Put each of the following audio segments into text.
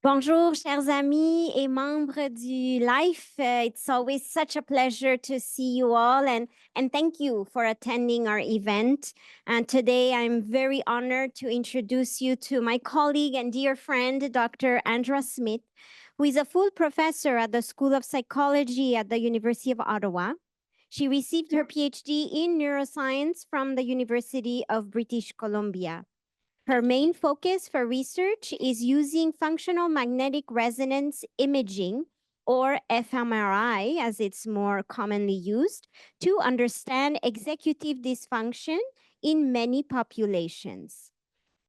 Bonjour, chers amis et membres du Life. It's always such a pleasure to see you all, and thank you for attending our event. And today I'm very honored to introduce you to my colleague and dear friend, Dr. Andra Smith, who is a full professor at the School of Psychology at the University of Ottawa. She received her PhD in neuroscience from the University of British Columbia. Her main focus for research is using functional magnetic resonance imaging, or fMRI as it's more commonly used, to understand executive dysfunction in many populations.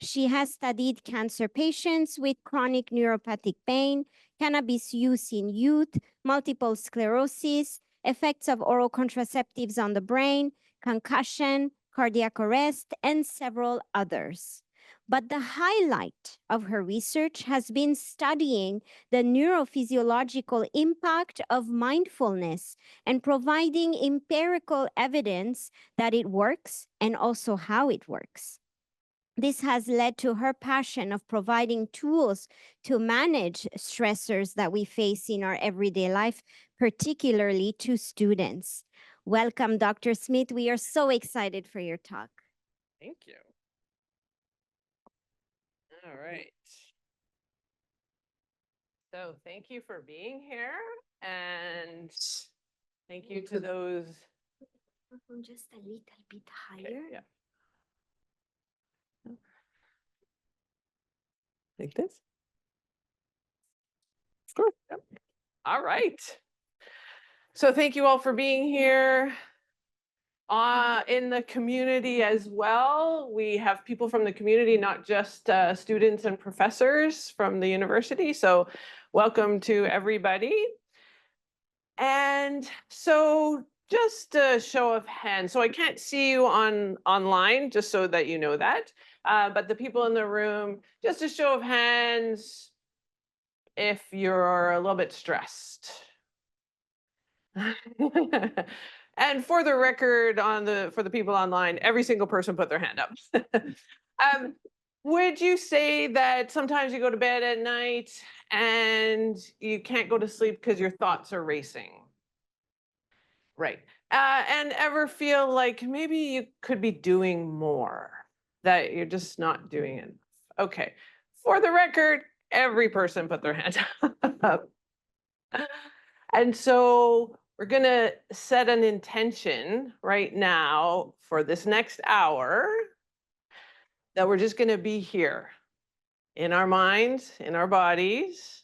She has studied cancer patients with chronic neuropathic pain, cannabis use in youth, multiple sclerosis, effects of oral contraceptives on the brain, concussion, cardiac arrest, and several others. But the highlight of her research has been studying the neurophysiological impact of mindfulness and providing empirical evidence that it works and also how it works. This has led to her passion of providing tools to manage stressors that we face in our everyday life, particularly to students. Welcome, Dr. Smith. We are so excited for your talk. Thank you. All right. So thank you for being here, and thank you to those. Just a little bit higher. Okay, yeah. Like this? Sure. Yep. All right. So thank you all for being here. In the community as well, we have people from the community, not just students and professors from the university. So welcome to everybody. And so just a show of hands. So I can't see you online, just so that you know that. But the people in the room, just a show of hands if you're a little bit stressed. And for the record, for the people online, every single person put their hand up. Would you say that sometimes you go to bed at night and you can't go to sleep because your thoughts are racing? Right. And ever feel like maybe you could be doing more, that you're just not doing it? Okay. For the record, every person put their hand up. And so we're going to set an intention right now for this next hour that we're just going to be here in our minds, in our bodies,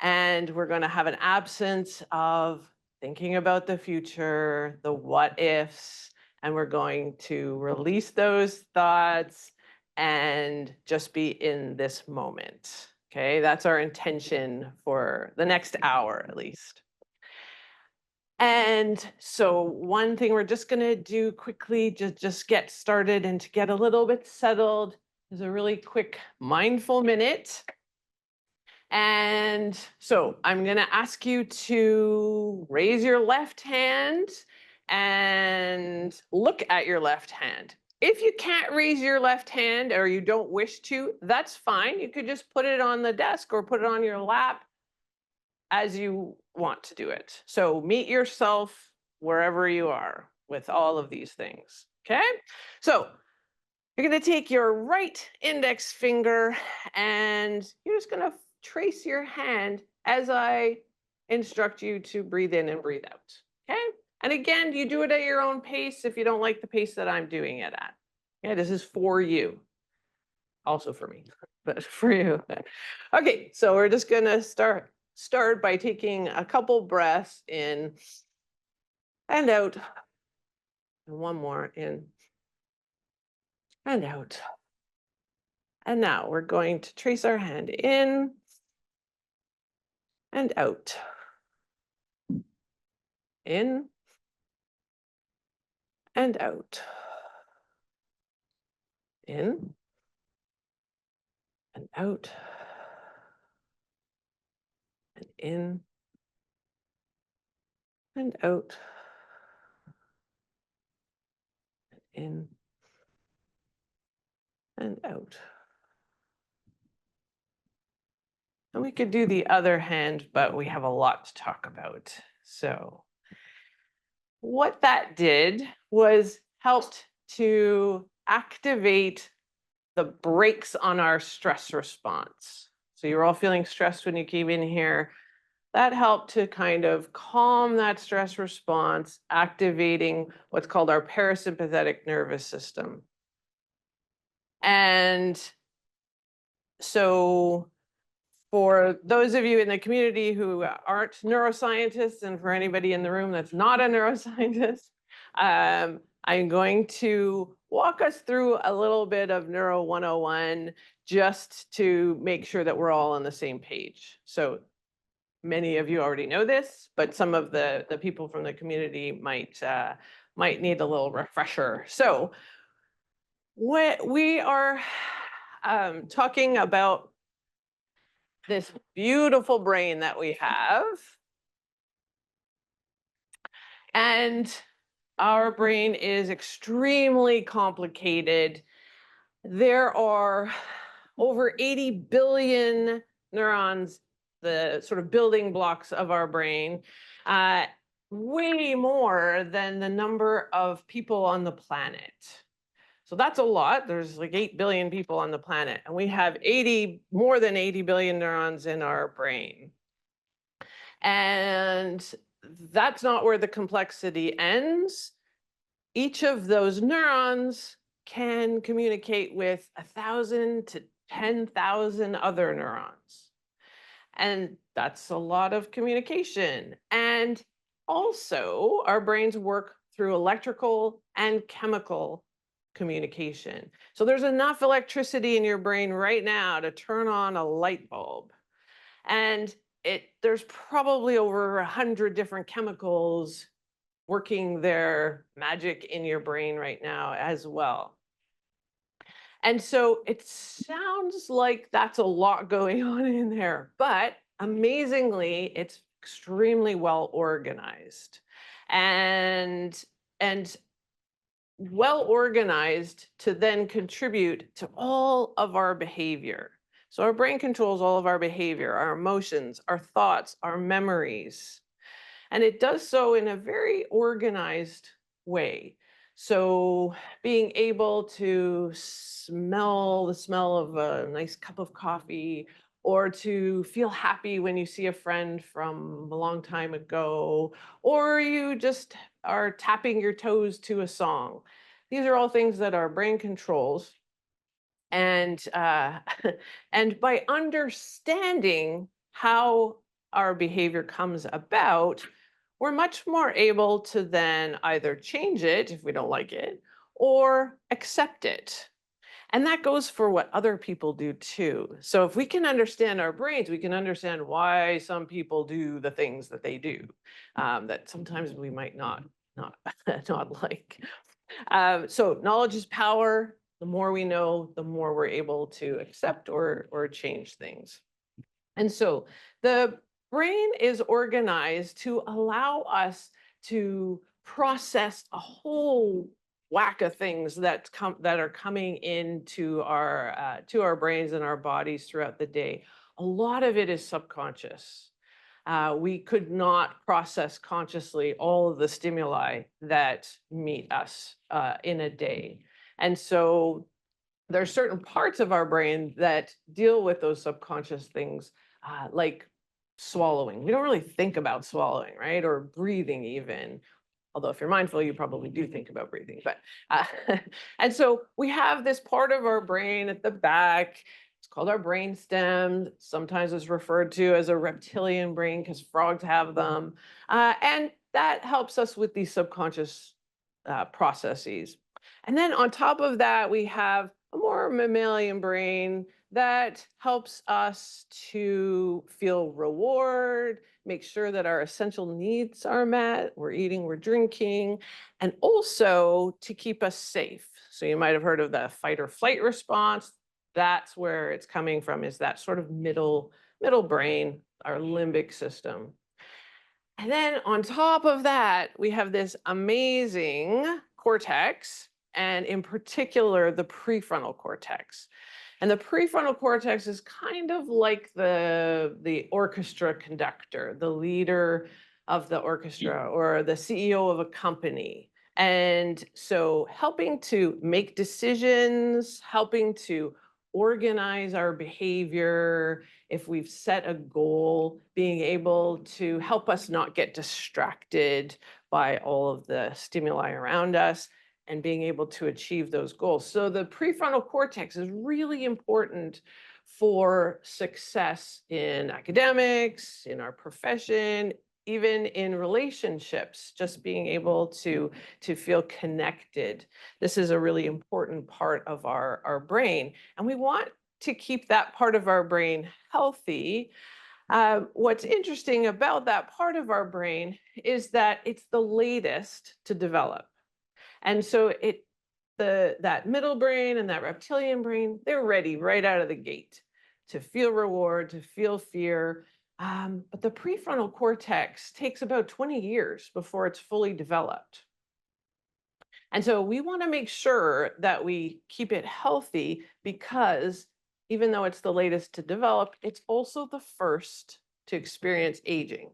and we're going to have an absence of thinking about the future, the what ifs, and we're going to release those thoughts and just be in this moment. Okay, that's our intention for the next hour at least. And so one thing we're just going to do quickly, just get started and to get a little bit settled, is a really quick mindful minute. And so I'm going to ask you to raise your left hand and look at your left hand. If you can't raise your left hand or you don't wish to, that's fine. You could just put it on the desk or put it on your lap as you want to do it. So meet yourself wherever you are with all of these things. Okay? So you're going to take your right index finger and you're just going to trace your hand as I instruct you to breathe in and breathe out. Okay? And again, you do it at your own pace if you don't like the pace that I'm doing it at. Okay, this is for you. Also for me, but for you. Okay, so we're just going to start by taking a couple breaths in and out. And one more in and out. And now we're going to trace our hand in and out. In and out. In and out. And in and out. And in and out. And we could do the other hand, but we have a lot to talk about. So what that did was helped to activate the brakes on our stress response. So you're all feeling stressed when you came in here. That helped to kind of calm that stress response, activating what's called our parasympathetic nervous system. And so for those of you in the community who aren't neuroscientists, and for anybody in the room that's not a neuroscientist, I'm going to walk us through a little bit of Neuro 101 just to make sure that we're all on the same page. So many of you already know this, but some of the people from the community might need a little refresher. So we are talking about this beautiful brain that we have. And our brain is extremely complicated. There are over 80 billion neurons, the sort of building blocks of our brain, way more than the number of people on the planet. So that's a lot. There's like 8 billion people on the planet, and we have more than 80 billion neurons in our brain. And that's not where the complexity ends. Each of those neurons can communicate with 1,000 to 10,000 other neurons. And that's a lot of communication. And also, our brains work through electrical and chemical communication. So there's enough electricity in your brain right now to turn on a light bulb. And there's probably over 100 different chemicals working their magic in your brain right now as well. And so it sounds like that's a lot going on in there, but amazingly, it's extremely well organized and well organized to then contribute to all of our behavior. So our brain controls all of our behavior, our emotions, our thoughts, our memories. And it does so in a very organized way. So being able to smell the smell of a nice cup of coffee, or to feel happy when you see a friend from a long time ago, or you just are tapping your toes to a song. These are all things that our brain controls. And and by understanding how our behavior comes about, we're much more able to then either change it if we don't like it or accept it. And that goes for what other people do too. So if we can understand our brains, we can understand why some people do the things that they do, that sometimes we might not not like. So knowledge is power. The more we know, the more we're able to accept or change things. And so the brain is organized to allow us to process a whole whack of things that are coming into our brains and our bodies throughout the day. A lot of it is subconscious. We could not process consciously all of the stimuli that meet us in a day. And so there are certain parts of our brain that deal with those subconscious things, like swallowing. We don't really think about swallowing, right? Or breathing even. Although if you're mindful, you probably do think about breathing. But and so we have this part of our brain at the back. It's called our brain stem. Sometimes it's referred to as a reptilian brain because frogs have them. And that helps us with these subconscious processes. And then on top of that, we have a more mammalian brain that helps us to feel reward, make sure that our essential needs are met, we're eating, we're drinking, and also to keep us safe. So you might have heard of the fight or flight response. That's where it's coming from, is that sort of middle brain, our limbic system. And then on top of that, we have this amazing cortex, and in particular, the prefrontal cortex. And the prefrontal cortex is kind of like the orchestra conductor, the leader of the orchestra, or the CEO of a company. And so helping to make decisions, helping to organize our behavior, if we've set a goal, being able to help us not get distracted by all of the stimuli around us, and being able to achieve those goals. So the prefrontal cortex is really important for success in academics, in our profession, even in relationships, just being able to feel connected. This is a really important part of our brain, and we want to keep that part of our brain healthy. What's interesting about that part of our brain is that it's the latest to develop. And so that middle brain and that reptilian brain, they're ready right out of the gate to feel reward, to feel fear. But the prefrontal cortex takes about 20 years before it's fully developed. And so we want to make sure that we keep it healthy, because even though it's the latest to develop, it's also the first to experience aging.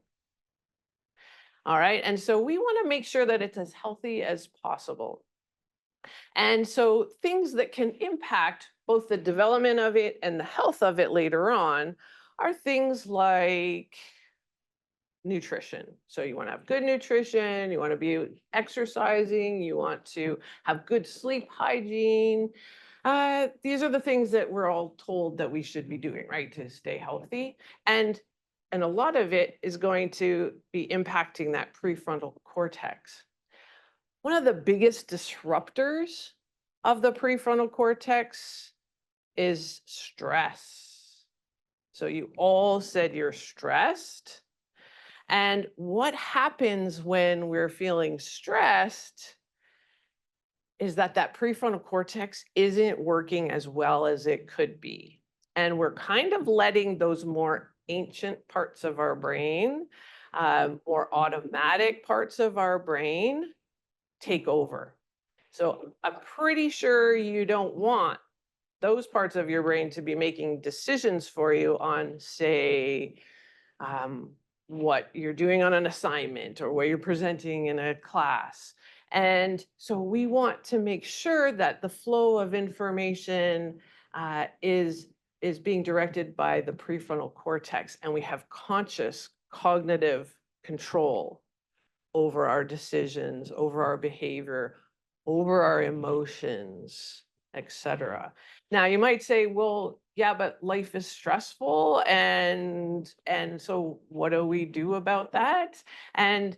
All right. And so we want to make sure that it's as healthy as possible. And so things that can impact both the development of it and the health of it later on are things like nutrition. So you want to have good nutrition, you want to be exercising, you want to have good sleep hygiene. These are the things that we're all told that we should be doing, right, to stay healthy. And a lot of it is going to be impacting that prefrontal cortex. One of the biggest disruptors of the prefrontal cortex is stress. So you all said you're stressed. And what happens when we're feeling stressed is that prefrontal cortex isn't working as well as it could be. And we're kind of letting those more ancient parts of our brain, more automatic parts of our brain, take over. So I'm pretty sure you don't want those parts of your brain to be making decisions for you on, say, what you're doing on an assignment or what you're presenting in a class. And so we want to make sure that the flow of information is being directed by the prefrontal cortex, and we have conscious cognitive control over our decisions, over our behavior, over our emotions, etc. Now you might say, well, yeah, but life is stressful, and so what do we do about that? And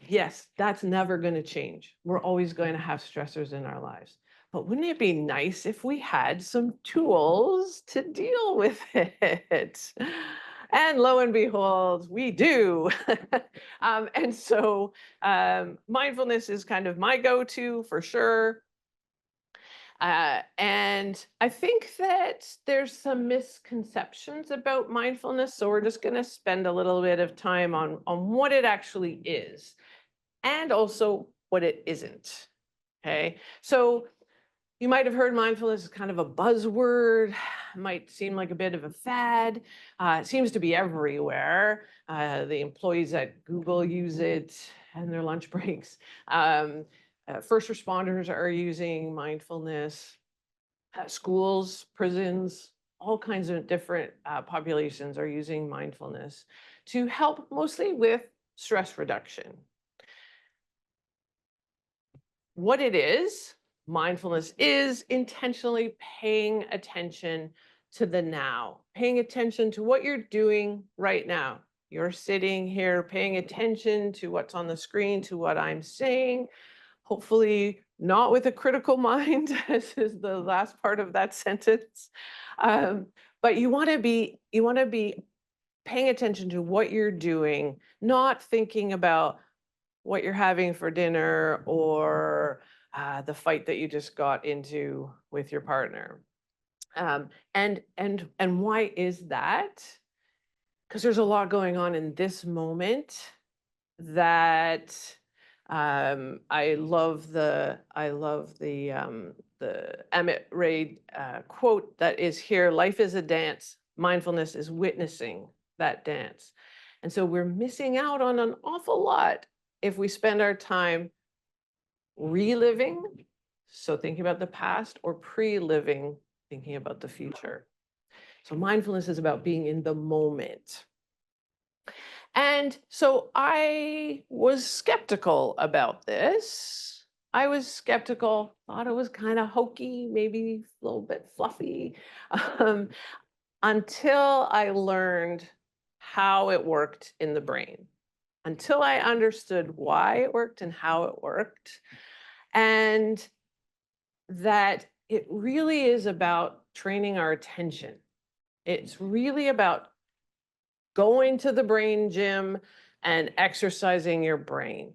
yes, that's never going to change. We're always going to have stressors in our lives. But wouldn't it be nice if we had some tools to deal with it? And lo and behold, we do. And so mindfulness is kind of my go-to for sure. And I think that there's some misconceptions about mindfulness. So we're just going to spend a little bit of time on what it actually is, and also what it isn't. Okay. So you might have heard mindfulness is kind of a buzzword, might seem like a bit of a fad. It seems to be everywhere. The employees at Google use it in their lunch breaks. First responders are using mindfulness. Schools, prisons, all kinds of different populations are using mindfulness to help mostly with stress reduction. What it is, mindfulness is intentionally paying attention to the now, paying attention to what you're doing right now. You're sitting here paying attention to what's on the screen, to what I'm saying, hopefully not with a critical mind, as is the last part of that sentence. But you want to be paying attention to what you're doing, not thinking about what you're having for dinner or the fight that you just got into with your partner. And why is that? Because there's a lot going on in this moment that I love the Emmett Ray quote that is here: life is a dance, mindfulness is witnessing that dance. And so we're missing out on an awful lot if we spend our time reliving, so thinking about the past, or pre-living, thinking about the future. So mindfulness is about being in the moment. And so I was skeptical about this. I was skeptical, thought it was kind of hokey, maybe a little bit fluffy, until I learned how it worked in the brain, until I understood why it worked and how it worked, and that it really is about training our attention. It's really about going to the brain gym and exercising your brain.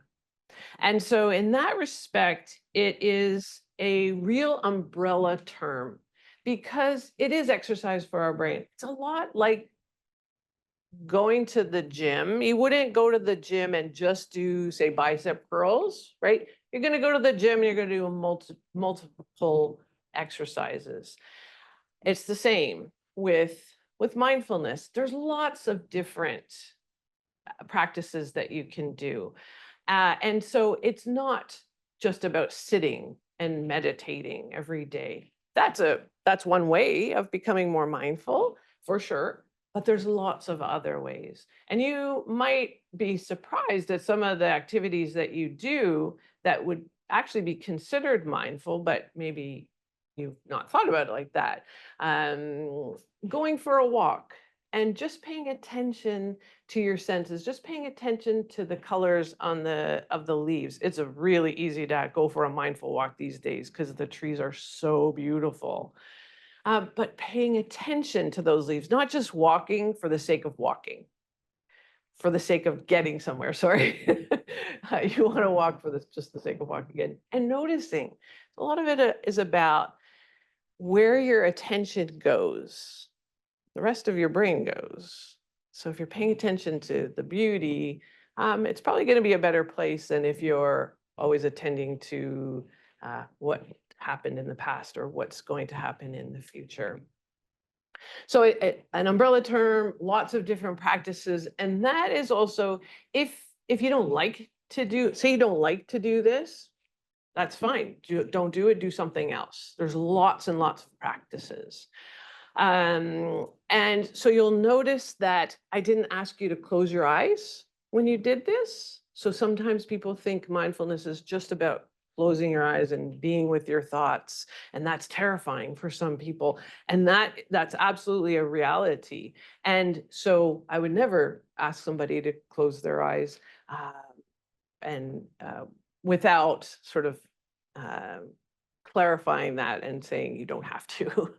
And so in that respect, it is a real umbrella term because it is exercise for our brain. It's a lot like going to the gym. You wouldn't go to the gym and just do, say, bicep curls, right? You're going to go to the gym and you're going to do multiple exercises. It's the same with mindfulness. There's lots of different practices that you can do. And so it's not just about sitting and meditating every day. That's one way of becoming more mindful, for sure. But there's lots of other ways. And you might be surprised at some of the activities that you do that would actually be considered mindful, but maybe you've not thought about it like that. Going for a walk and just paying attention to your senses, just paying attention to the colors of the leaves. It's a really easy to go for a mindful walk these days because the trees are so beautiful. But paying attention to those leaves, not just walking for the sake of walking, for the sake of getting somewhere, sorry. You want to walk for just the sake of walking and noticing. A lot of it is about where your attention goes, the rest of your brain goes. So if you're paying attention to the beauty, it's probably going to be a better place than if you're always attending to what happened in the past or what's going to happen in the future. So an umbrella term, lots of different practices. And that is also, if you don't like to do, say you don't like to do this, that's fine. Don't do it, do something else. There's lots and lots of practices. And so you'll notice that I didn't ask you to close your eyes when you did this. So sometimes people think mindfulness is just about closing your eyes and being with your thoughts. And that's terrifying for some people. And that's absolutely a reality. And so I would never ask somebody to close their eyes without sort of clarifying that and saying you don't have to.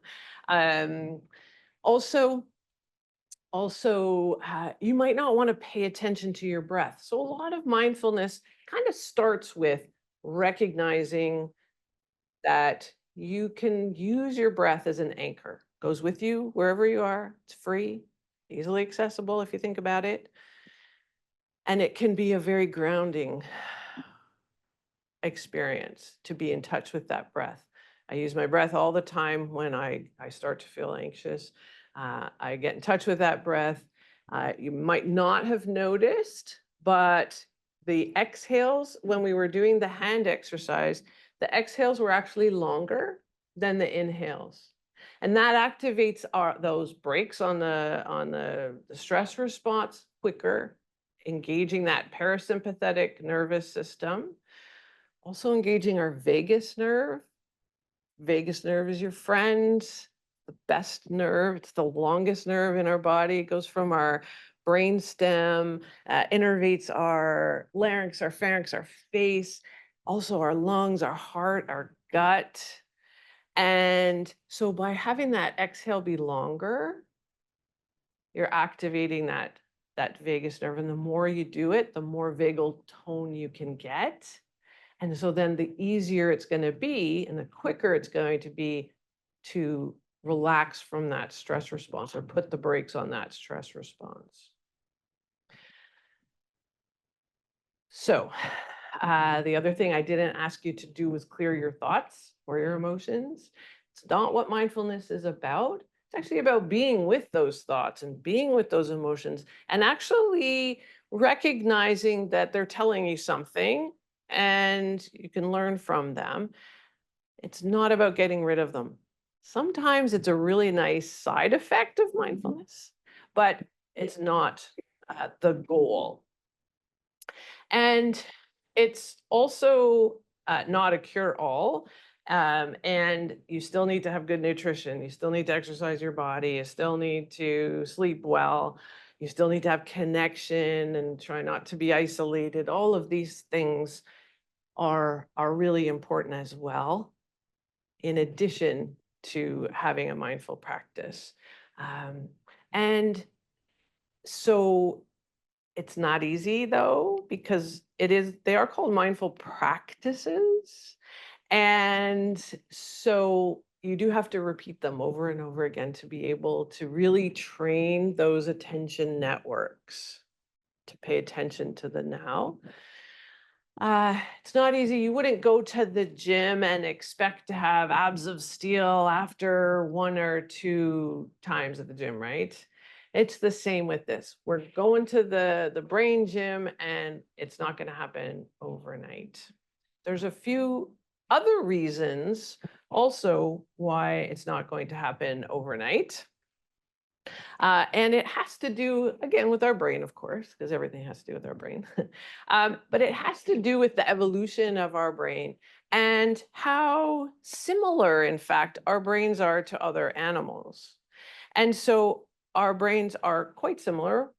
Also, you might not want to pay attention to your breath. So a lot of mindfulness kind of starts with recognizing that you can use your breath as an anchor. Goes with you wherever you are. It's free, easily accessible if you think about it. And it can be a very grounding experience to be in touch with that breath. I use my breath all the time when I start to feel anxious. I get in touch with that breath. You might not have noticed, but the exhales, when we were doing the hand exercise, the exhales were actually longer than the inhales. And that activates those brakes on the stress response quicker, engaging that parasympathetic nervous system. Also engaging our vagus nerve. Vagus nerve is your friend, the best nerve. It's the longest nerve in our body. It goes from our brain stem, innervates our larynx, our pharynx, our face, also our lungs, our heart, our gut. And so by having that exhale be longer, you're activating that vagus nerve. And the more you do it, the more vagal tone you can get. And so then the easier it's going to be and the quicker it's going to be to relax from that stress response or put the brakes on that stress response. So The other thing I didn't ask you to do was clear your thoughts or your emotions. It's not what mindfulness is about. It's actually about being with those thoughts and being with those emotions and actually recognizing that they're telling you something and you can learn from them. It's not about getting rid of them. Sometimes it's a really nice side effect of mindfulness, but it's not the goal. And it's also not a cure-all. And you still need to have good nutrition. You still need to exercise your body. You still need to sleep well. You still need to have connection and try not to be isolated. All of these things are really important as well, in addition to having a mindful practice. And so it's not easy though, because they are called mindful practices. And so you do have to repeat them over and over again to be able to really train those attention networks to pay attention to the now. It's not easy. You wouldn't go to the gym and expect to have abs of steel after 1 or 2 times at the gym, right? It's the same with this. We're going to the brain gym and it's not going to happen overnight. There's a few other reasons also why it's not going to happen overnight. And it has to do, again, with our brain, of course, because everything has to do with our brain. But it has to do with the evolution of our brain and how similar, in fact, our brains are to other animals. And so our brains are quite similar.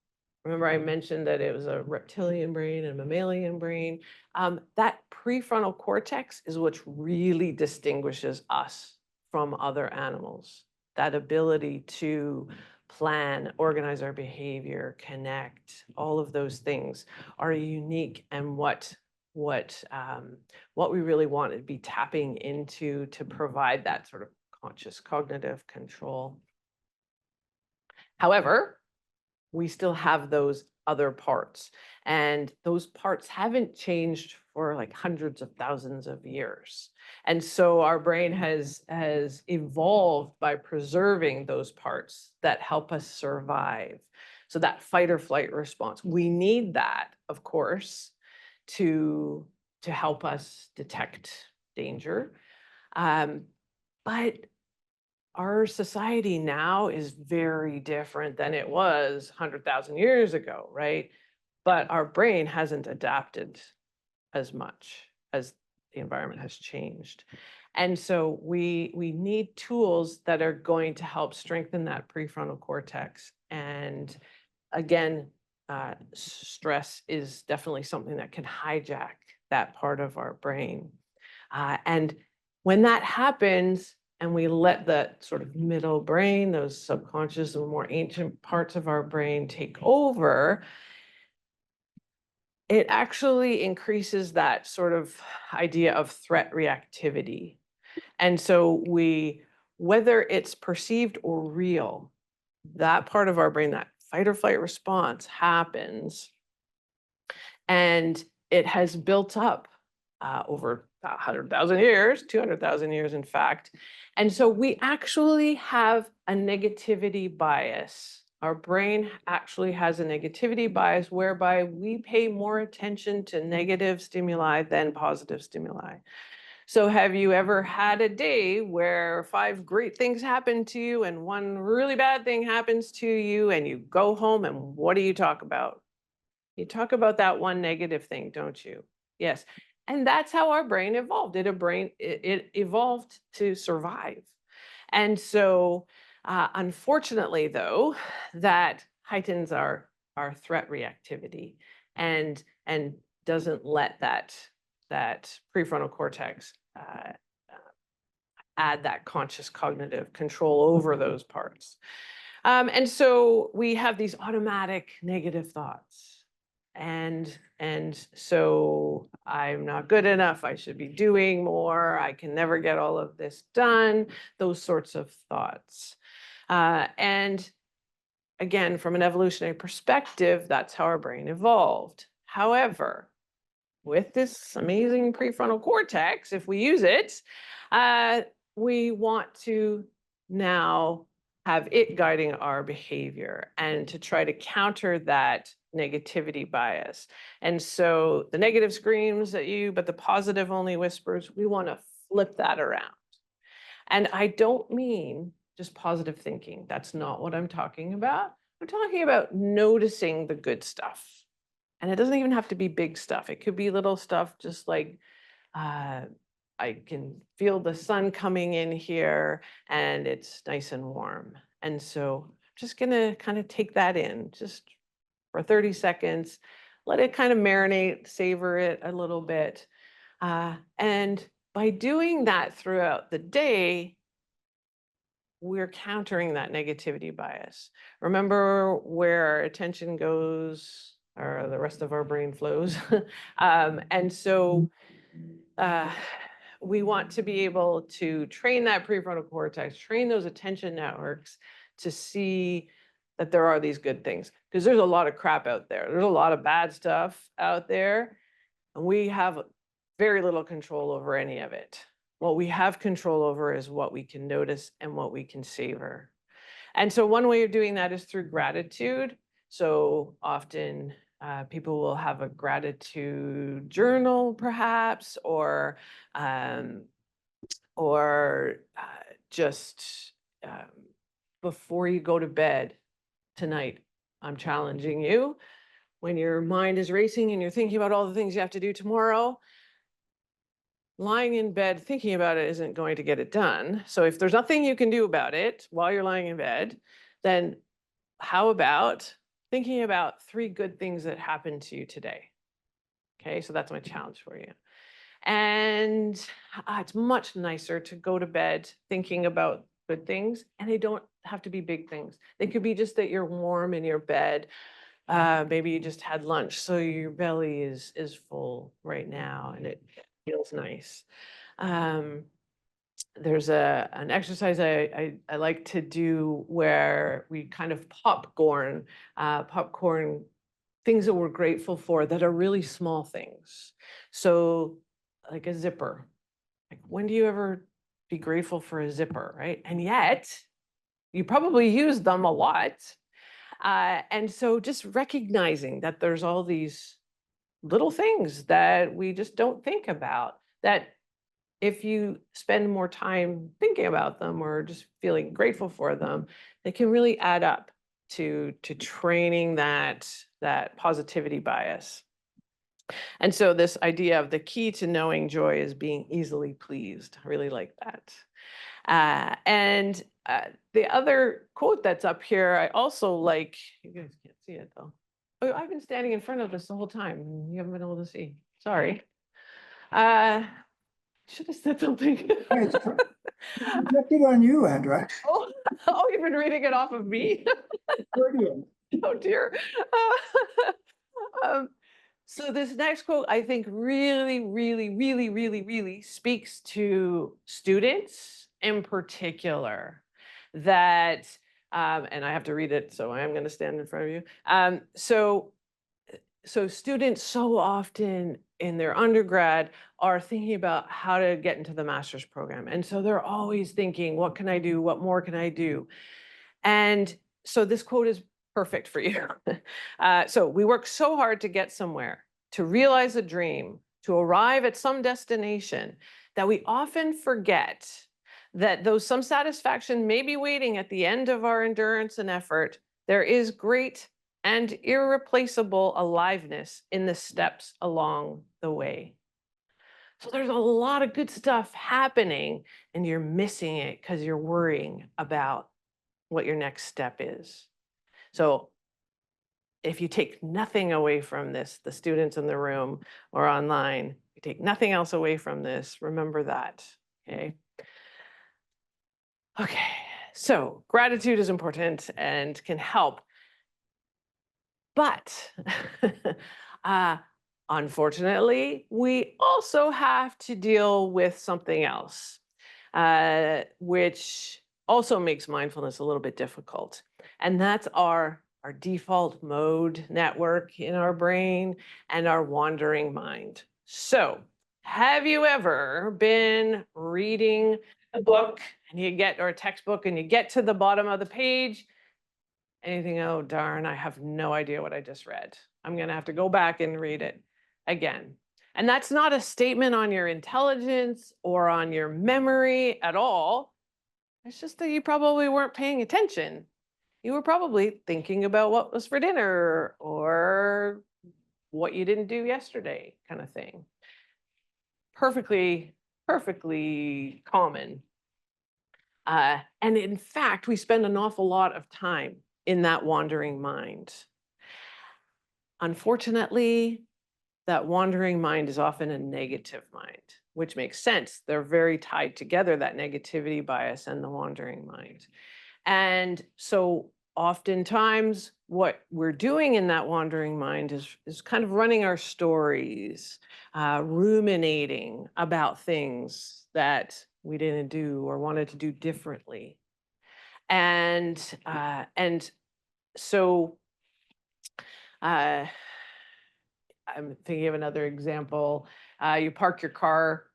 Remember, I mentioned that it was a reptilian brain and a mammalian brain. That prefrontal cortex is what really distinguishes us from other animals. That ability to plan, organize our behavior, connect, all of those things are unique, and what we really want to be tapping into to provide that sort of conscious cognitive control. However, we still have those other parts, and those parts haven't changed for like hundreds of thousands of years. And so our brain has evolved by preserving those parts that help us survive. So that fight or flight response, we need that, of course, to help us detect danger. But our society now is very different than it was 100,000 years ago, right? But our brain hasn't adapted as much as the environment has changed. And so we need tools that are going to help strengthen that prefrontal cortex. And again, stress is definitely something that can hijack that part of our brain. And when that happens, and we let that sort of middle brain, those subconscious and more ancient parts of our brain take over, it actually increases that sort of idea of threat reactivity. And so whether it's perceived or real, that part of our brain, that fight or flight response happens, and it has built up over 100,000 years, 200,000 years, in fact. And so we actually have a negativity bias. Our brain actually has a negativity bias whereby we pay more attention to negative stimuli than positive stimuli. So have you ever had a day where 5 great things happen to you and 1 really bad thing happens to you, and you go home and what do you talk about? You talk about that 1 negative thing, don't you? Yes. And that's how our brain evolved. It evolved to survive. And so, unfortunately, though, that heightens our threat reactivity and doesn't let that prefrontal cortex add that conscious cognitive control over those parts. And so we have these automatic negative thoughts. And so I'm not good enough. I should be doing more. I can never get all of this done. Those sorts of thoughts. And again, from an evolutionary perspective, that's how our brain evolved. However, with this amazing prefrontal cortex, if we use it, we want to now have it guiding our behavior and to try to counter that negativity bias. And so the negative screams at you, but the positive only whispers, we want to flip that around. And I don't mean just positive thinking. That's not what I'm talking about. I'm talking about noticing the good stuff. And it doesn't even have to be big stuff. It could be little stuff just like, I can feel the sun coming in here and it's nice and warm. And so I'm just gonna kind of take that in just for 30 seconds, let it kind of marinate, savor it a little bit. And by doing that throughout the day, we're countering that negativity bias. Remember where our attention goes, or the rest of our brain flows. And so we want to be able to train that prefrontal cortex, train those attention networks to see that there are these good things. Because there's a lot of crap out there. There's a lot of bad stuff out there. And we have very little control over any of it. What we have control over is what we can notice and what we can savor. And so one way of doing that is through gratitude. So often people will have a gratitude journal, perhaps, or just before you go to bed tonight, I'm challenging you. When your mind is racing and you're thinking about all the things you have to do tomorrow, lying in bed thinking about it isn't going to get it done. So if there's nothing you can do about it while you're lying in bed, then how about thinking about 3 good things that happened to you today? Okay, so that's my challenge for you. And it's much nicer to go to bed thinking about good things, and they don't have to be big things. They could be just that you're warm in your bed. Maybe you just had lunch, so your belly is full right now, and it feels nice. There's an exercise I like to do where we kind of popcorn things that we're grateful for that are really small things. So like a zipper. Like, when do you ever be grateful for a zipper, right? And yet you probably use them a lot. And so just recognizing that there's all these little things that we just don't think about, that if you spend more time thinking about them or just feeling grateful for them, they can really add up to training that positivity bias. And so this idea of the key to knowing joy is being easily pleased. I really like that. And the other quote that's up here, I also like. You guys can't see it though. Oh, I've been standing in front of this the whole time. You haven't been able to see. Sorry. Should have said something. Projected on you, Andra. Oh, you've been reading it off of me? Oh, dear. So this next quote, I think really speaks to students in particular, that, and I have to read it, so I am going to stand in front of you. So students so often in their undergrad are thinking about how to get into the master's program. And so they're always thinking, what can I do? What more can I do? And so this quote is perfect for you. So we work so hard to get somewhere, to realize a dream, to arrive at some destination, that we often forget that though some satisfaction may be waiting at the end of our endurance and effort, there is great and irreplaceable aliveness in the steps along the way. So there's a lot of good stuff happening, and you're missing it because you're worrying about what your next step is. So if you take nothing away from this, the students in the room or online, you take nothing else away from this, remember that, okay? Okay, so gratitude is important and can help. But unfortunately, we also have to deal with something else, which also makes mindfulness a little bit difficult. And that's our default mode network in our brain and our wandering mind. So have you ever been reading a book and or a textbook and you get to the bottom of the page and you think, oh, darn, I have no idea what I just read. I'm going to have to go back and read it again. And that's not a statement on your intelligence or on your memory at all. It's just that you probably weren't paying attention. You were probably thinking about what was for dinner or what you didn't do yesterday, kind of thing. Perfectly common. And in fact, we spend an awful lot of time in that wandering mind. Unfortunately, that wandering mind is often a negative mind, which makes sense. They're very tied together, that negativity bias and the wandering mind. And so oftentimes what we're doing in that wandering mind is kind of running our stories, ruminating about things that we didn't do or wanted to do differently. And so I'm thinking of another example. You park your car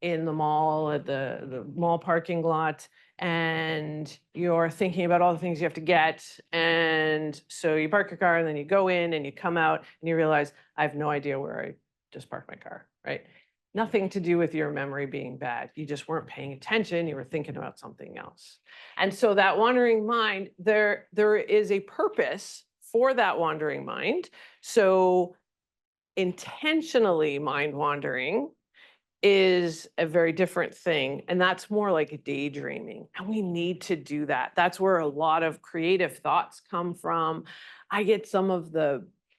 in the mall at the mall parking lot, and you're thinking about all the things you have to get. And so you park your car and then you go in and you come out and you realize, I have no idea where I just parked my car, right? Nothing to do with your memory being bad. You just weren't paying attention. You were thinking about something else. And so that wandering mind, there is a purpose for that wandering mind. So intentionally mind wandering is a very different thing. And that's more like daydreaming. And we need to do that. That's where a lot of creative thoughts come from. I get some of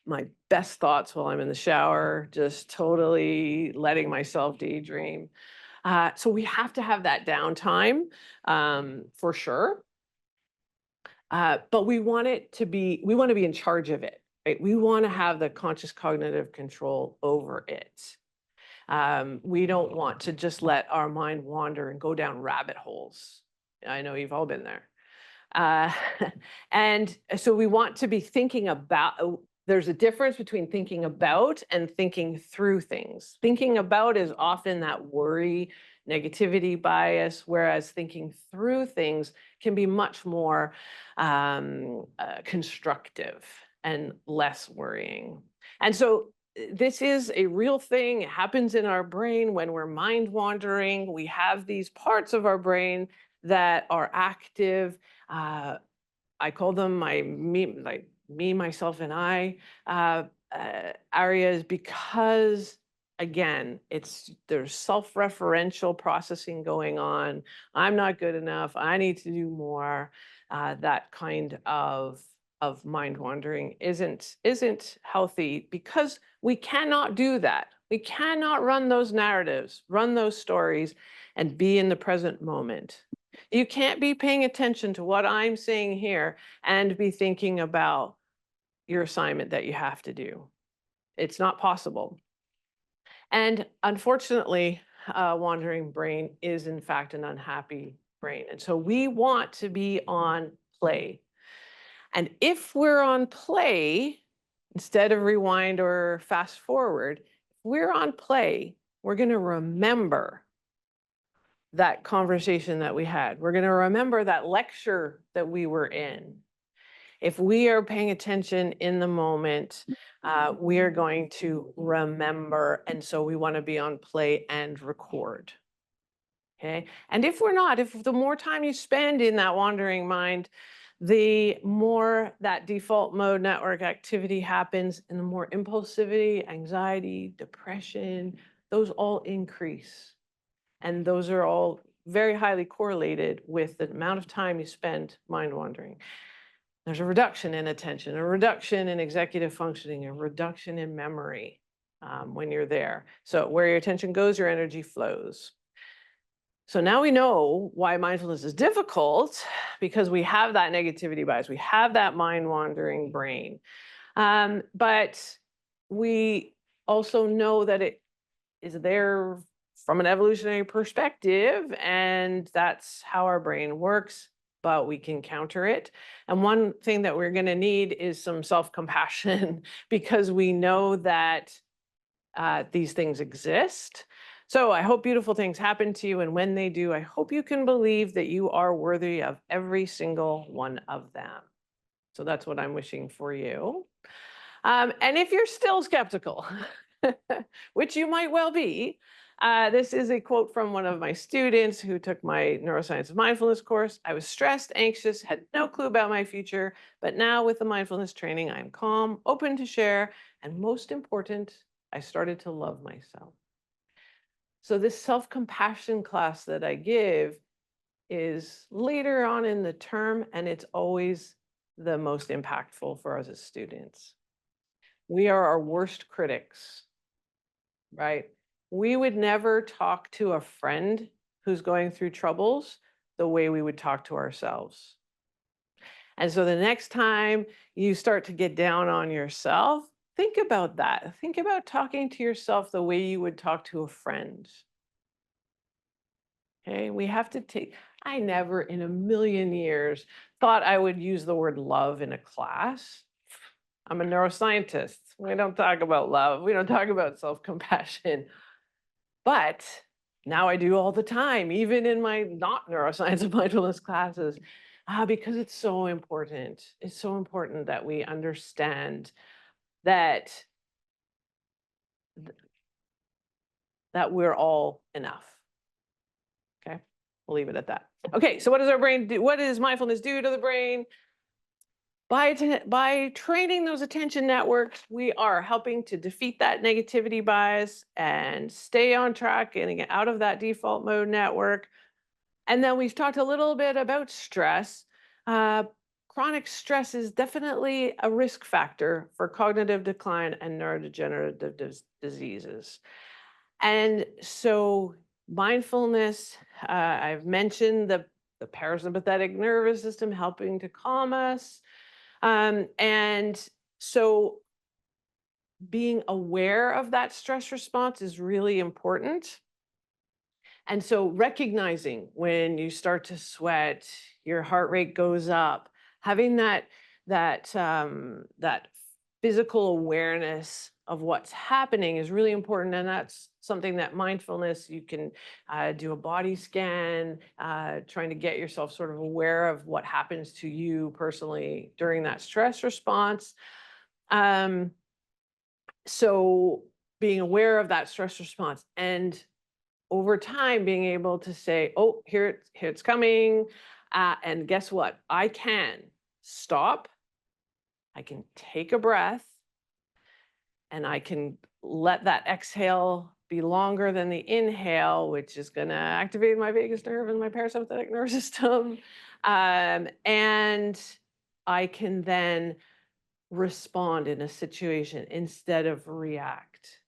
my best thoughts while I'm in the shower, just totally letting myself daydream. So we have to have that downtime for sure. But we want to be in charge of it, right? We want to have the conscious cognitive control over it. We don't want to just let our mind wander and go down rabbit holes. I know you've all been there. And so we want to be thinking about, there's a difference between thinking about and thinking through things. Thinking about is often that worry, negativity bias, whereas thinking through things can be much more constructive and less worrying. And so this is a real thing. It happens in our brain when we're mind wandering. We have these parts of our brain that are active. I call them me, myself, and I areas because, again, there's self-referential processing going on. I'm not good enough. I need to do more. That kind of mind wandering isn't healthy because we cannot do that. We cannot run those narratives, run those stories, and be in the present moment. You can't be paying attention to what I'm saying here and be thinking about your assignment that you have to do. It's not possible. And unfortunately, a wandering brain is in fact an unhappy brain. And so we want to be on play. And if we're on play, instead of rewind or fast forward, if we're on play, we're going to remember that conversation that we had. We're going to remember that lecture that we were in. If we are paying attention in the moment, we are going to remember. And so we want to be on play and record. Okay. And if we're not, if the more time you spend in that wandering mind, the more that default mode network activity happens, and the more impulsivity, anxiety, depression, those all increase. And those are all very highly correlated with the amount of time you spend mind wandering. There's a reduction in attention, a reduction in executive functioning, a reduction in memory when you're there. So where your attention goes, your energy flows. So now we know why mindfulness is difficult, because we have that negativity bias. We have that mind wandering brain. But we also know that it is there from an evolutionary perspective, and that's how our brain works, but we can counter it. And one thing that we're going to need is some self-compassion because we know that these things exist. So I hope beautiful things happen to you. And when they do, I hope you can believe that you are worthy of every single one of them. So that's what I'm wishing for you. And if you're still skeptical, which you might well be, this is a quote from one of my students who took my neuroscience of mindfulness course. I was stressed, anxious, had no clue about my future, but now with the mindfulness training, I'm calm, open to share, and most important, I started to love myself. So this self-compassion class that I give is later on in the term, and it's always the most impactful for us as students. We are our worst critics, right? We would never talk to a friend who's going through troubles the way we would talk to ourselves. And so the next time you start to get down on yourself, think about that. Think about talking to yourself the way you would talk to a friend. Okay, we have to take, I never in a million years thought I would use the word love in a class. I'm a neuroscientist. We don't talk about love. We don't talk about self-compassion. But now I do all the time, even in my not neuroscience and mindfulness classes, because it's so important. It's so important that we understand that, that we're all enough. Okay, we'll leave it at that. Okay, so what does our brain do? What does mindfulness do to the brain? By training those attention networks, we are helping to defeat that negativity bias and stay on track, getting out of that default mode network. And then we've talked a little bit about stress. Chronic stress is definitely a risk factor for cognitive decline and neurodegenerative diseases. And so mindfulness, I've mentioned the parasympathetic nervous system helping to calm us. And so being aware of that stress response is really important. And so recognizing when you start to sweat, your heart rate goes up, having that physical awareness of what's happening is really important. And that's something that mindfulness, you can do a body scan, trying to get yourself sort of aware of what happens to you personally during that stress response. So being aware of that stress response, and over time being able to say, oh, here it's coming. And guess what? I can stop. I can take a breath. And I can let that exhale be longer than the inhale, which is going to activate my vagus nerve and my parasympathetic nervous system. And I can then respond in a situation instead of react.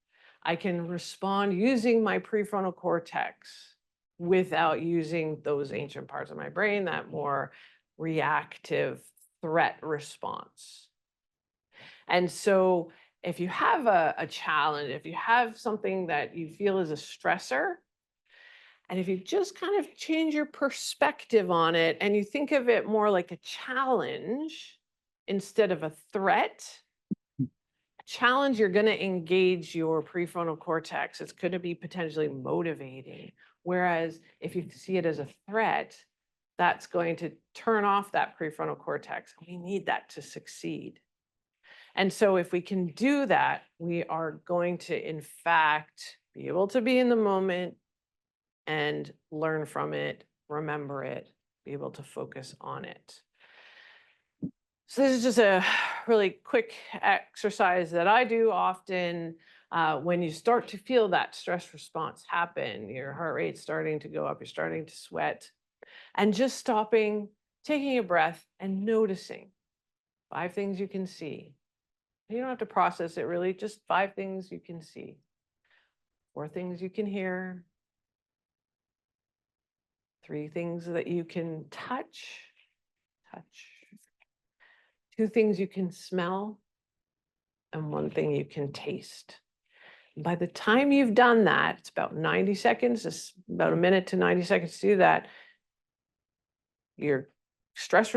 I can respond using my prefrontal cortex without using those ancient parts of my brain, that more reactive threat response. And so if you have a challenge, if you have something that you feel is a stressor, and if you just kind of change your perspective on it and you think of it more like a challenge instead of a threat, challenge, you're going to engage your prefrontal cortex. It's going to be potentially motivating. Whereas if you see it as a threat, that's going to turn off that prefrontal cortex. We need that to succeed. And so if we can do that, we are going to, in fact, be able to be in the moment and learn from it, remember it, be able to focus on it. So this is just a really quick exercise that I do often when you start to feel that stress response happen, your heart rate's starting to go up, you're starting to sweat, and just stopping, taking a breath and noticing 5 things you can see. You don't have to process it really, just 5 things you can see, 4 things you can hear, 3 things that you can touch, 2 things you can smell, and 1 thing you can taste. By the time you've done that, it's about 90 seconds, it's about a minute to 90 seconds to do that. Your stress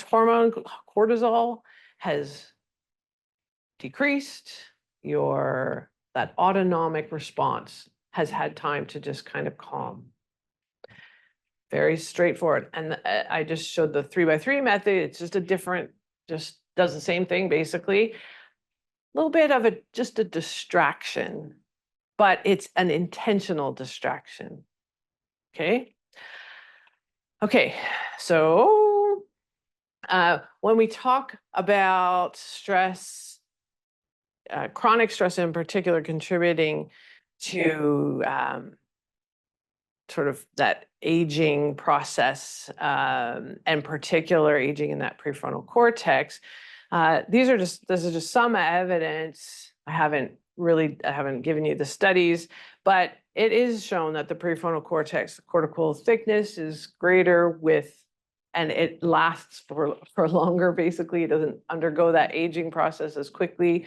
hormone, cortisol, has decreased. that autonomic response has had time to just kind of calm. Very straightforward. And I just showed the 3x3 method. It's just a different, just does the same thing basically. A little bit of just a distraction, but it's an intentional distraction. Okay. Okay. So when we talk about stress, chronic stress in particular contributing to sort of that aging process, and particular aging in that prefrontal cortex. This is just some evidence. I haven't given you the studies, but it is shown that the prefrontal cortex, the cortical thickness is greater and it lasts for longer. Basically, it doesn't undergo that aging process as quickly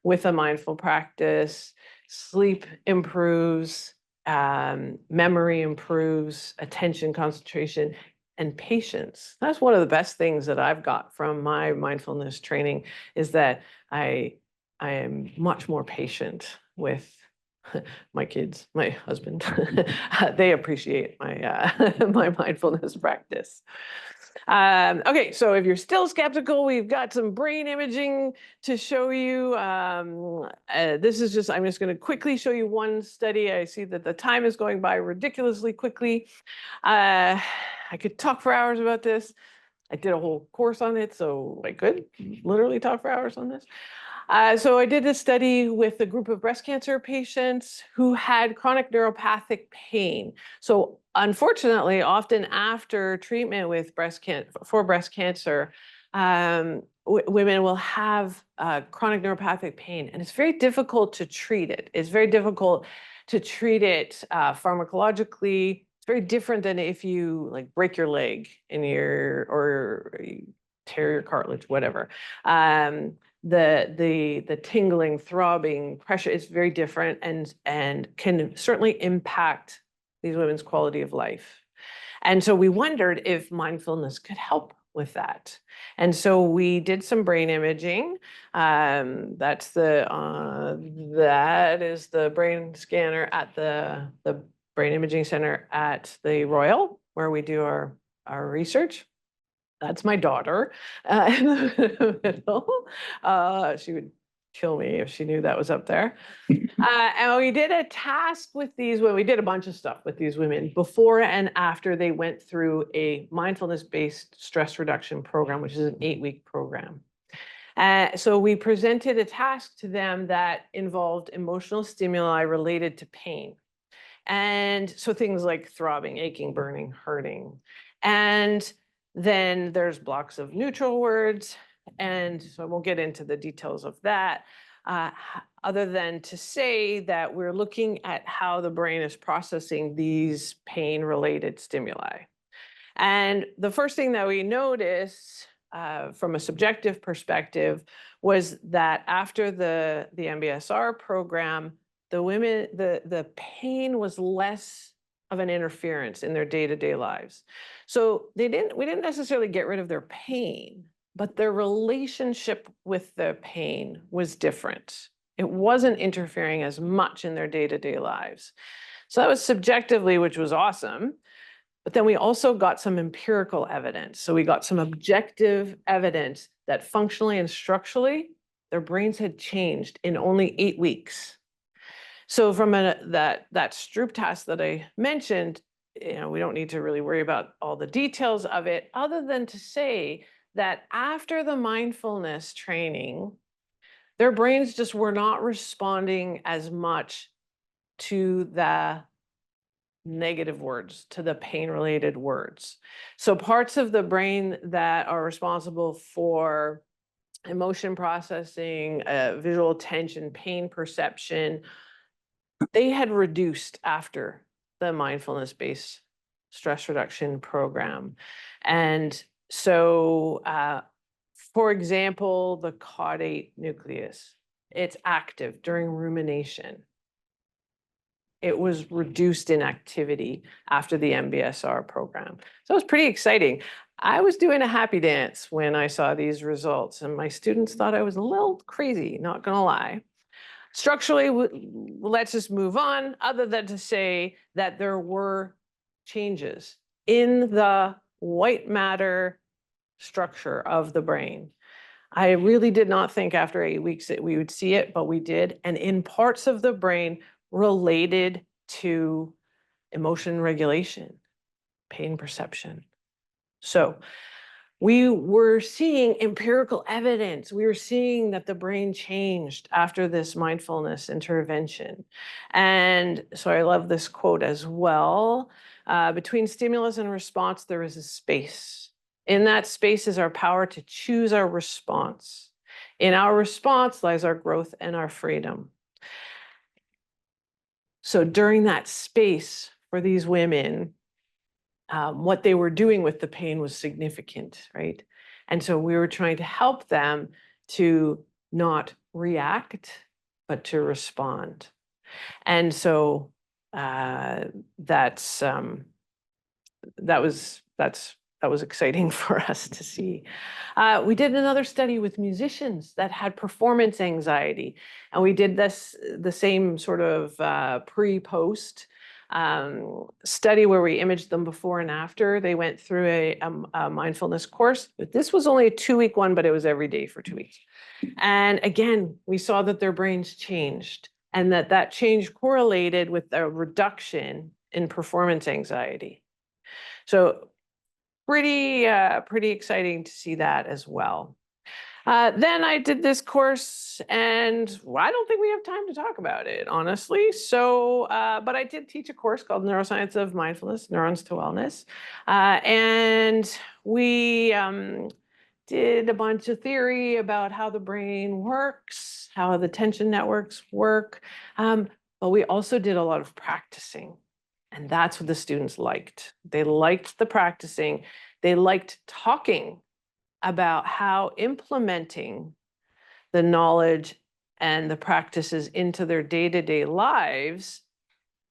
with a mindful practice. Sleep improves. Memory improves, attention, concentration, and patience. That's one of the best things that I've got from my mindfulness training, is that I am much more patient with my kids, my husband. They appreciate my my mindfulness practice. Okay, so if you're still skeptical, we've got some brain imaging to show you. I'm just going to quickly show you one study. I see that the time is going by ridiculously quickly. I could talk for hours about this. I did a whole course on it, so I could literally talk for hours on this. So I did a study with a group of breast cancer patients who had chronic neuropathic pain. So unfortunately, often after treatment with breast cancer, women will have chronic neuropathic pain, and it's very difficult to treat it. It's very difficult to treat it pharmacologically. It's very different than if you like break your leg or you tear your cartilage, whatever. The tingling, throbbing, pressure is very different and can certainly impact these women's quality of life. And so we wondered if mindfulness could help with that. And so we did some brain imaging. That is the brain scanner at the brain imaging center at the Royal, where we do our research. That's my daughter in the middle. She would kill me if she knew that was up there. And we did a task with these women. We did a bunch of stuff with these women before and after they went through a mindfulness-based stress reduction program, which is an 8-week program. So we presented a task to them that involved emotional stimuli related to pain. And so things like throbbing, aching, burning, hurting. And then there's blocks of neutral words. And so I won't get into the details of that, other than to say that we're looking at how the brain is processing these pain-related stimuli. And the first thing that we noticed from a subjective perspective was that after the MBSR program, the pain was less of an interference in their day-to-day lives. So we didn't necessarily get rid of their pain, but their relationship with the pain was different. It wasn't interfering as much in their day-to-day lives. So that was subjectively, which was awesome. But then we also got some empirical evidence. So we got some objective evidence that functionally and structurally, their brains had changed in only 8 weeks. So from that Stroop task that I mentioned, we don't need to really worry about all the details of it, other than to say that after the mindfulness training, their brains just were not responding as much to the negative words, to the pain-related words. So parts of the brain that are responsible for emotion processing, visual attention, pain perception, they had reduced after the mindfulness-based stress reduction program. And so, for example, the caudate nucleus, it's active during rumination. It was reduced in activity after the MBSR program. So it was pretty exciting. I was doing a happy dance when I saw these results, and my students thought I was a little crazy, not gonna lie. Structurally, let's just move on, other than to say that there were changes in the white matter structure of the brain. I really did not think after 8 weeks that we would see it, but we did. And in parts of the brain related to emotion regulation, pain perception. So we were seeing empirical evidence. We were seeing that the brain changed after this mindfulness intervention. And so I love this quote as well. Between stimulus and response, there is a space. In that space is our power to choose our response. In our response lies our growth and our freedom. So during that space for these women, what they were doing with the pain was significant, right? And so we were trying to help them to not react, but to respond. And so that was exciting for us to see. We did another study with musicians that had performance anxiety, and we did the same sort of pre-post study where we imaged them before and after. They went through a mindfulness course. This was only a 2-week one, but it was every day for 2 weeks. And again, we saw that their brains changed, and that change correlated with a reduction in performance anxiety. So pretty exciting to see that as well. Then I did this course, and I don't think we have time to talk about it, honestly. So, but I did teach a course called Neuroscience of Mindfulness, Neurons to Wellness. And we did a bunch of theory about how the brain works, how the attention networks work. But we also did a lot of practicing. And that's what the students liked. They liked the practicing. They liked talking about how implementing the knowledge and the practices into their day-to-day lives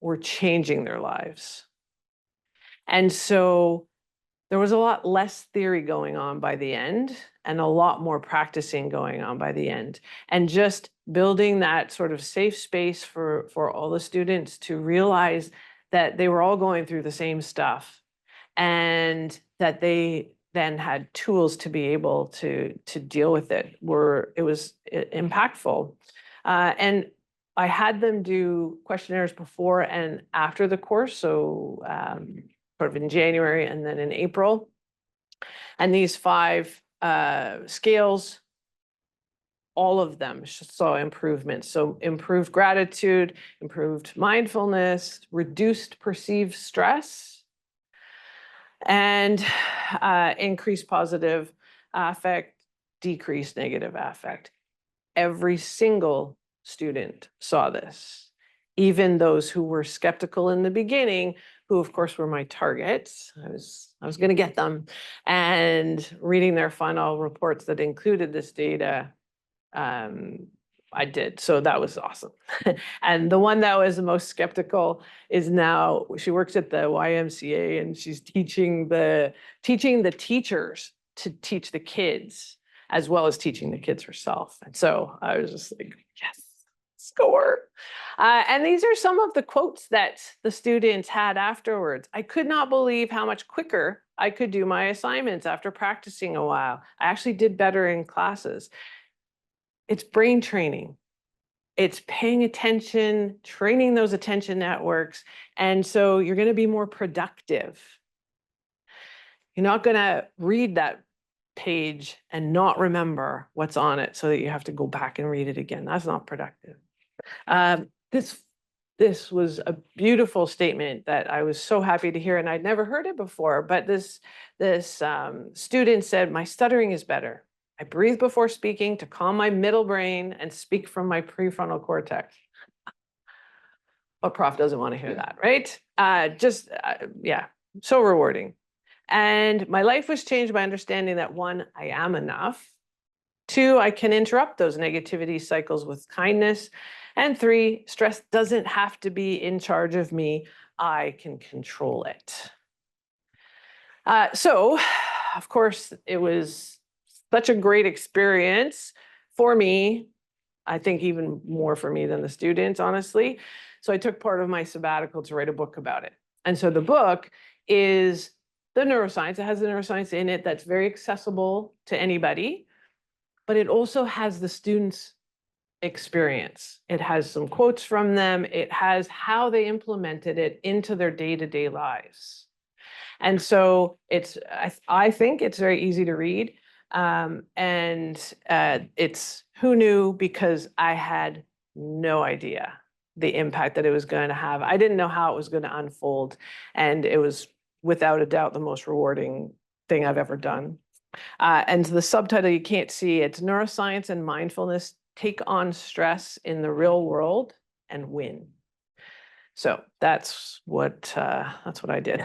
were changing their lives. And so there was a lot less theory going on by the end and a lot more practicing going on by the end. And just building that sort of safe space for all the students to realize that they were all going through the same stuff and that they then had tools to be able to deal with it. It was impactful. And I had them do questionnaires before and after the course, so sort of in January and then in April. And these 5 scales, all of them saw improvements. So improved gratitude, improved mindfulness, reduced perceived stress, and increased positive affect, decreased negative affect. Every single student saw this, even those who were skeptical in the beginning, who of course were my targets. I was going to get them, and reading their final reports that included this data, I did. So that was awesome. And the one that was the most skeptical is now, she works at the YMCA, and she's teaching the teachers to teach the kids as well as teaching the kids herself. And so I was just like, yes, score. And these are some of the quotes that the students had afterwards. I could not believe how much quicker I could do my assignments after practicing a while. I actually did better in classes. It's brain training. It's paying attention, training those attention networks. And so you're going to be more productive. You're not going to read that page and not remember what's on it so that you have to go back and read it again. That's not productive. This was a beautiful statement that I was so happy to hear, and I'd never heard it before. But this student said, "My stuttering is better. I breathe before speaking to calm my middle brain and speak from my prefrontal cortex." But prof doesn't want to hear that, right? Yeah, so rewarding. And my life was changed by understanding that 1, I am enough. 2, I can interrupt those negativity cycles with kindness. And 3, stress doesn't have to be in charge of me. I can control it. So, of course, it was such a great experience for me I think even more for me than the students, honestly. So I took part of my sabbatical to write a book about it. And so the book is the neuroscience. It has the neuroscience in it that's very accessible to anybody, but it also has the students' experience. It has some quotes from them. It has how they implemented it into their day-to-day lives. And so I think it's very easy to read. It's who knew, because I had no idea the impact that it was going to have. I didn't know how it was going to unfold. And it was without a doubt the most rewarding thing I've ever done. And the subtitle you can't see, it's Neuroscience and Mindfulness Take on Stress in the Real World and Win. So that's what I did.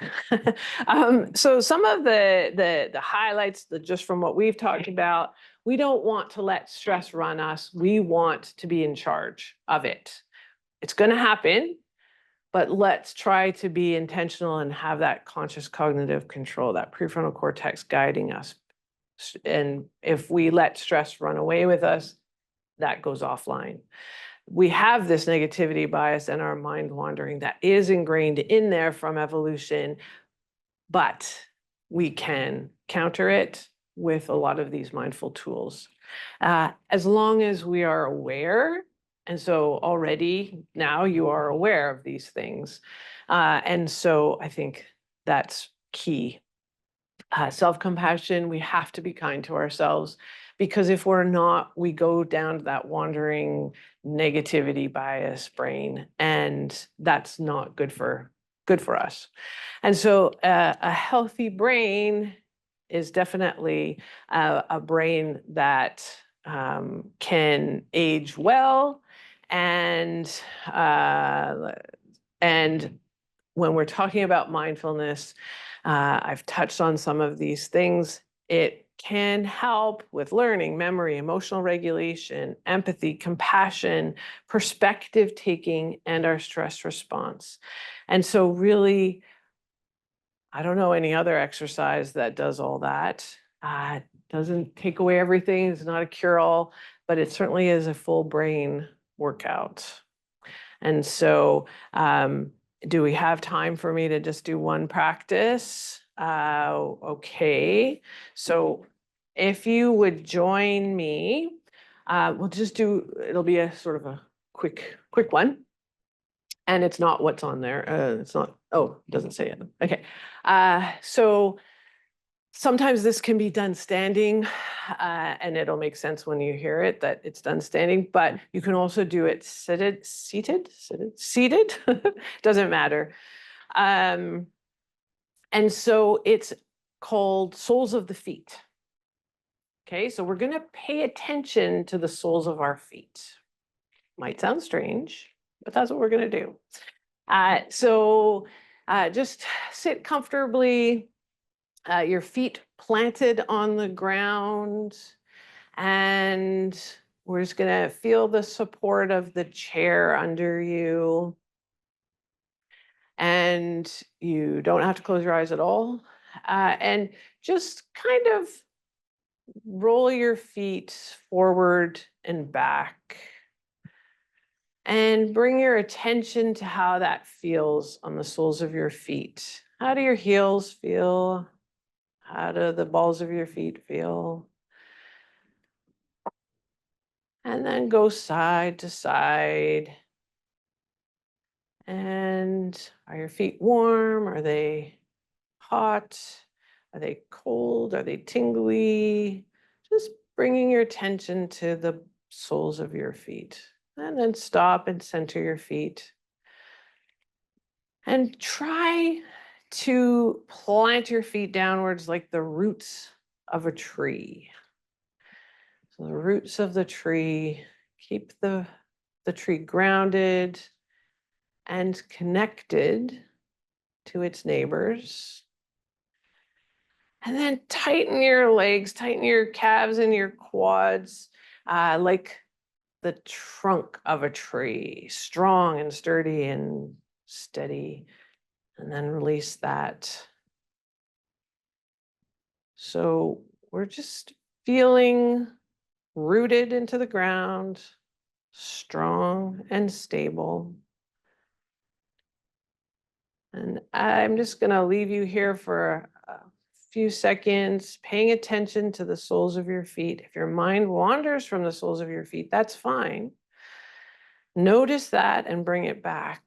So some of the highlights, just from what we've talked about, we don't want to let stress run us. We want to be in charge of it. It's going to happen, but let's try to be intentional and have that conscious cognitive control, that prefrontal cortex guiding us. And if we let stress run away with us, that goes offline. We have this negativity bias and our mind wandering that is ingrained in there from evolution, but we can counter it with a lot of these mindful tools. As long as we are aware, and so already now you are aware of these things. And so I think that's key. Self-compassion, we have to be kind to ourselves, because if we're not, we go down to that wandering negativity bias brain, and that's not good for us. And so a healthy brain is definitely a brain that can age well, and when we're talking about mindfulness, I've touched on some of these things. It can help with learning, memory, emotional regulation, empathy, compassion, perspective taking, and our stress response. And so really, I don't know any other exercise that does all that. It doesn't take away everything. It's not a cure-all, but it certainly is a full brain workout. And so, do we have time for me to just do one practice? Okay. So if you would join me, we'll just it'll be a sort of a quick one. And it's not what's on there. It's not, oh, it doesn't say it. Okay. So sometimes this can be done standing, and it'll make sense when you hear it that it's done standing, but you can also do it seated, doesn't matter. And so it's called soles of the feet. Okay, so we're going to pay attention to the soles of our feet. Might sound strange, but that's what we're going to do. So just sit comfortably. Your feet planted on the ground, and we're just going to feel the support of the chair under you. And you don't have to close your eyes at all. And just kind of roll your feet forward and back. And bring your attention to how that feels on the soles of your feet. How do your heels feel? How do the balls of your feet feel? And then go side to side. And are your feet warm? Are they hot? Are they cold? Are they tingly? Just bringing your attention to the soles of your feet. And then stop and center your feet. And try to plant your feet downwards like the roots of a tree. So the roots of the tree, keep the tree grounded and connected to its neighbors. And then tighten your legs, tighten your calves and your quads like the trunk of a tree, strong and sturdy and steady. And then release that. So we're just feeling rooted into the ground, strong and stable. And I'm just going to leave you here for a few seconds, paying attention to the soles of your feet. If your mind wanders from the soles of your feet, that's fine. Notice that and bring it back.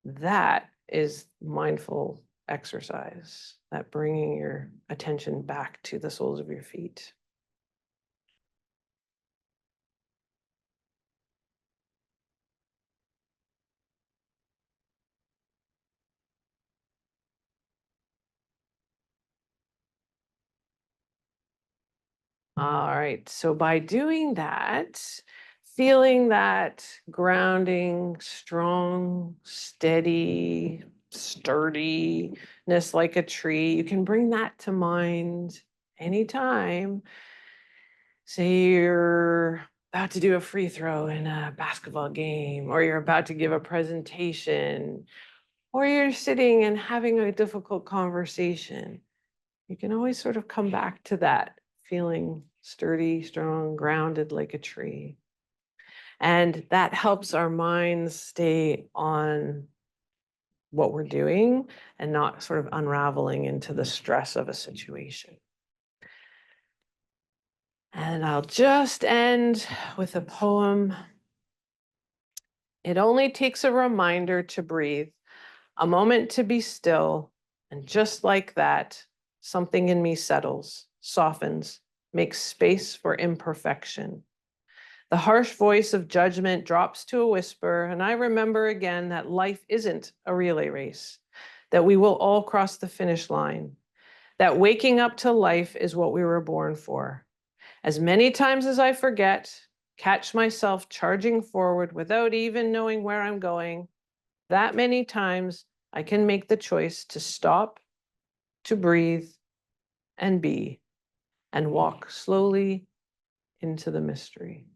That is mindful exercise, that bringing your attention back to the soles of your feet. All right, so by doing that, feeling that grounding, strong, steady, sturdiness like a tree, you can bring that to mind anytime. Say you're about to do a free throw in a basketball game, or you're about to give a presentation, or you're sitting and having a difficult conversation. You can always sort of come back to that feeling sturdy, strong, grounded like a tree. And that helps our minds stay on what we're doing and not sort of unraveling into the stress of a situation. And I'll just end with a poem. It only takes a reminder to breathe, a moment to be still, and just like that, something in me settles, softens, makes space for imperfection. The harsh voice of judgment drops to a whisper, and I remember again that life isn't a relay race, that we will all cross the finish line, that waking up to life is what we were born for. As many times as I forget, catch myself charging forward without even knowing where I'm going, that many times I can make the choice to stop, to breathe, and be, and walk slowly into the mystery.